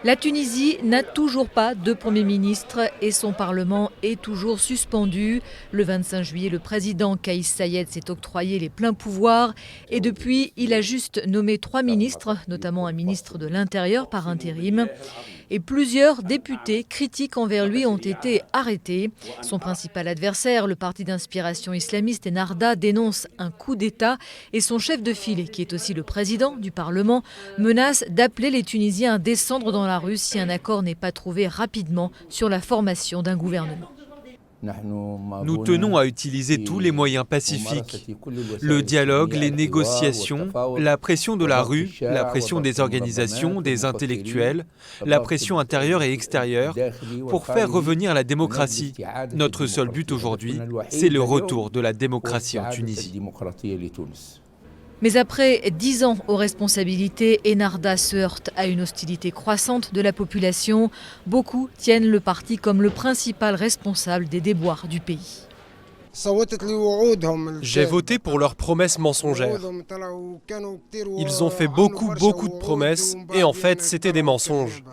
La Tunisie n'a toujours pas de Premier ministre et son Parlement est toujours suspendu. Le 25 juillet, le président Kais Saied s'est octroyé les pleins pouvoirs et depuis, il a juste nommé 3 ministres, notamment un ministre de l'Intérieur par intérim. Et plusieurs députés critiques envers lui ont été arrêtés. Son principal adversaire, le parti d'inspiration islamiste Ennahda, dénonce un coup d'État et son chef de file, qui est aussi le président du Parlement, menace d'appeler les Tunisiens à descendre dans la rue si un accord n'est pas trouvé rapidement sur la formation d'un gouvernement. Nous tenons à utiliser tous les moyens pacifiques, le dialogue, les négociations, la pression de la rue, la pression des organisations, des intellectuels, la pression intérieure et extérieure, pour faire revenir la démocratie. Notre seul but aujourd'hui, c'est le retour de la démocratie en Tunisie. Mais après 10 ans aux responsabilités, Ennahda se heurte à une hostilité croissante de la population. Beaucoup tiennent le parti comme le principal responsable des déboires du pays. J'ai voté pour leurs promesses mensongères. Ils ont fait beaucoup de promesses et en fait, c'était des mensonges.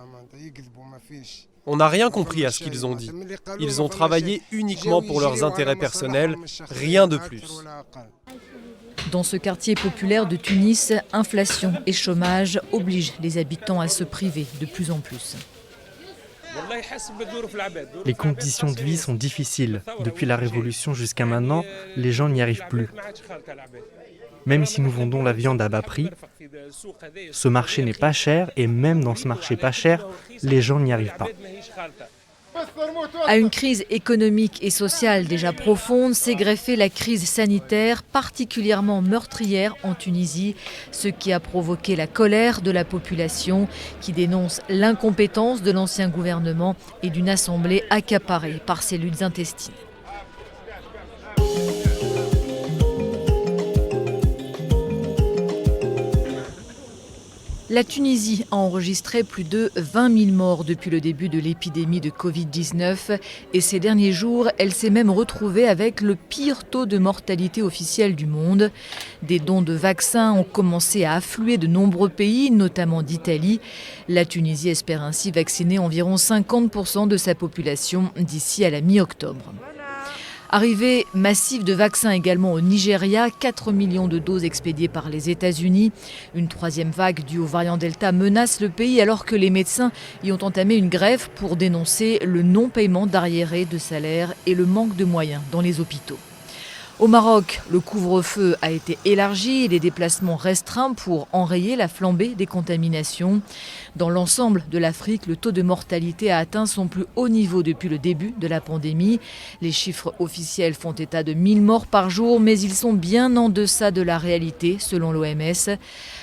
On n'a rien compris à ce qu'ils ont dit. Ils ont travaillé uniquement pour leurs intérêts personnels, rien de plus. Dans ce quartier populaire de Tunis, inflation et chômage obligent les habitants à se priver de plus en plus. Les conditions de vie sont difficiles. Depuis la Révolution jusqu'à maintenant, les gens n'y arrivent plus. Même si nous vendons la viande à bas prix, ce marché n'est pas cher et même dans ce marché pas cher, les gens n'y arrivent pas. À une crise économique et sociale déjà profonde s'est greffée la crise sanitaire particulièrement meurtrière en Tunisie, ce qui a provoqué la colère de la population qui dénonce l'incompétence de l'ancien gouvernement et d'une assemblée accaparée par ses luttes intestines. La Tunisie a enregistré plus de 20 000 morts depuis le début de l'épidémie de Covid-19 et ces derniers jours, elle s'est même retrouvée avec le pire taux de mortalité officiel du monde. Des dons de vaccins ont commencé à affluer de nombreux pays, notamment d'Italie. La Tunisie espère ainsi vacciner environ 50% de sa population d'ici à la mi-octobre. Arrivée massive de vaccins également au Nigeria, 4 millions de doses expédiées par les États-Unis. Une troisième vague due au variant Delta menace le pays alors que les médecins y ont entamé une grève pour dénoncer le non-paiement d'arriérés de salaire et le manque de moyens dans les hôpitaux. Au Maroc, le couvre-feu a été élargi et les déplacements restreints pour enrayer la flambée des contaminations. Dans l'ensemble de l'Afrique, le taux de mortalité a atteint son plus haut niveau depuis le début de la pandémie. Les chiffres officiels font état de 1000 morts par jour, mais ils sont bien en deçà de la réalité, selon l'OMS.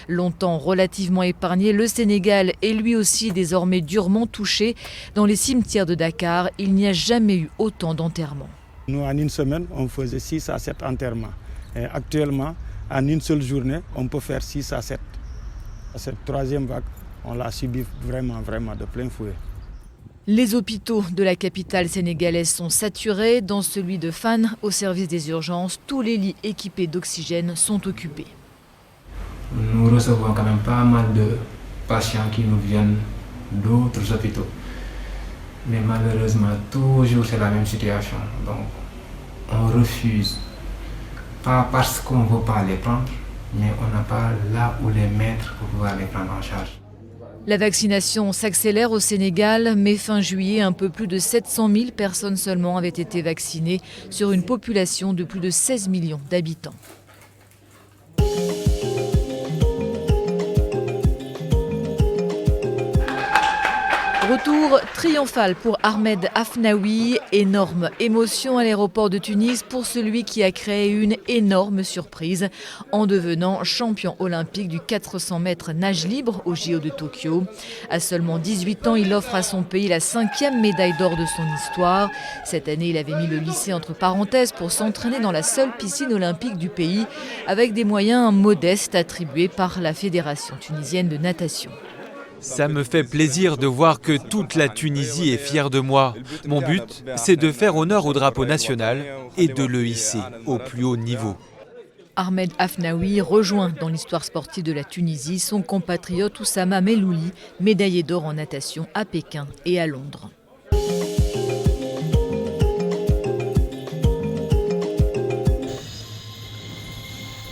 Longtemps relativement épargné, le Sénégal est lui aussi désormais durement touché. Dans les cimetières de Dakar, il n'y a jamais eu autant d'enterrements. Nous, en une semaine, on faisait 6 à 7 enterrements. Et actuellement, en une seule journée, on peut faire 6 à 7. Cette troisième vague, on l'a subie vraiment de plein fouet. Les hôpitaux de la capitale sénégalaise sont saturés. Dans celui de Fann, au service des urgences, tous les lits équipés d'oxygène sont occupés. Nous recevons quand même pas mal de patients qui nous viennent d'autres hôpitaux. Mais malheureusement, toujours c'est la même situation. Donc, on refuse. Pas parce qu'on ne veut pas les prendre, mais on n'a pas là où les mettre pour pouvoir les prendre en charge. La vaccination s'accélère au Sénégal, mais fin juillet, un peu plus de 700 000 personnes seulement avaient été vaccinées sur une population de plus de 16 millions d'habitants. Retour triomphal pour Ahmed Afnaoui. Énorme émotion à l'aéroport de Tunis pour celui qui a créé une énorme surprise en devenant champion olympique du 400 mètres nage libre au JO de Tokyo. À seulement 18 ans, il offre à son pays la 5e médaille d'or de son histoire. Cette année, il avait mis le lycée entre parenthèses pour s'entraîner dans la seule piscine olympique du pays avec des moyens modestes attribués par la Fédération tunisienne de natation. Ça me fait plaisir de voir que toute la Tunisie est fière de moi. Mon but, c'est de faire honneur au drapeau national et de le hisser au plus haut niveau. Ahmed Afnaoui rejoint dans l'histoire sportive de la Tunisie son compatriote Oussama Melouli, médaillé d'or en natation à Pékin et à Londres.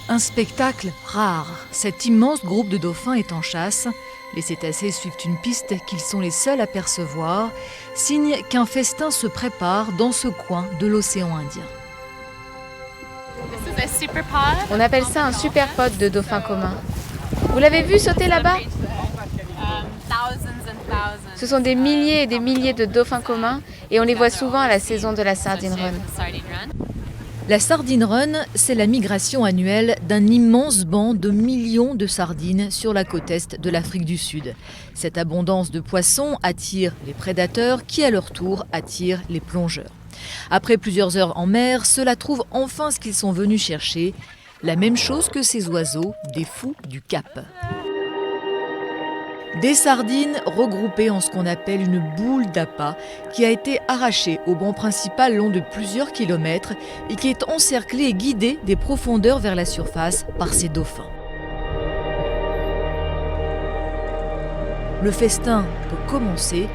Un spectacle rare. Cet immense groupe de dauphins est en chasse. Les cétacés suivent une piste qu'ils sont les seuls à percevoir, signe qu'un festin se prépare dans ce coin de l'océan Indien. On appelle ça un super pod de dauphins communs. Vous l'avez vu sauter là-bas? Ce sont des milliers et des milliers de dauphins communs et on les voit souvent à la saison de la Sardine Run. La Sardine Run, c'est la migration annuelle d'un immense banc de millions de sardines sur la côte est de l'Afrique du Sud. Cette abondance de poissons attire les prédateurs qui, à leur tour, attirent les plongeurs. Après plusieurs heures en mer, ceux-là trouvent enfin ce qu'ils sont venus chercher, la même chose que ces oiseaux, des fous du Cap. Des sardines regroupées en ce qu'on appelle une boule d'appât qui a été arrachée au banc principal long de plusieurs kilomètres et qui est encerclée et guidée des profondeurs vers la surface par ces dauphins. Le festin peut commencer,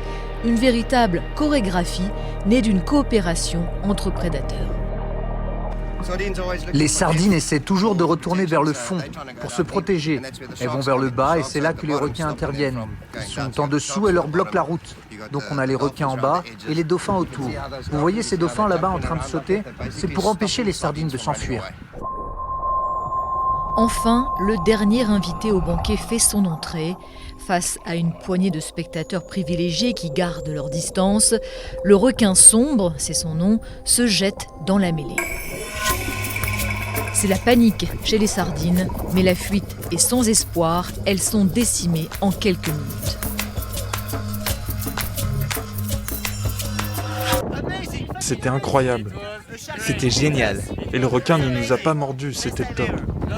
une véritable chorégraphie née d'une coopération entre prédateurs. Les sardines essaient toujours de retourner vers le fond pour se protéger. Elles vont vers le bas et c'est là que les requins interviennent. Ils sont en dessous et leur bloquent la route. Donc on a les requins en bas et les dauphins autour. Vous voyez ces dauphins là-bas en train de sauter? C'est pour empêcher les sardines de s'enfuir. Enfin, le dernier invité au banquet fait son entrée. Face à une poignée de spectateurs privilégiés qui gardent leur distance, le requin sombre, c'est son nom, se jette dans la mêlée. C'est la panique chez les sardines, mais la fuite est sans espoir, elles sont décimées en quelques minutes. C'était incroyable. C'était génial. Et le requin ne nous a pas mordus, c'était top.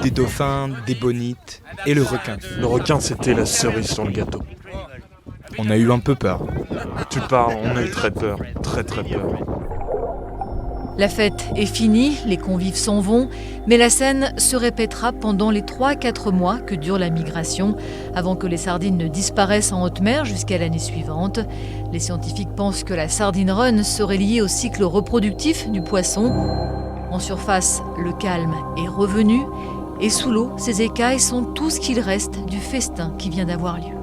Des dauphins, des bonites et le requin. Le requin, c'était la cerise sur le gâteau. On a eu un peu peur. Tu parles, on a eu très peur, très très peur. La fête est finie, les convives s'en vont, mais la scène se répétera pendant les 3-4 mois que dure la migration, avant que les sardines ne disparaissent en haute mer jusqu'à l'année suivante. Les scientifiques pensent que la Sardine Run serait liée au cycle reproductif du poisson. En surface, le calme est revenu, et sous l'eau, ces écailles sont tout ce qu'il reste du festin qui vient d'avoir lieu.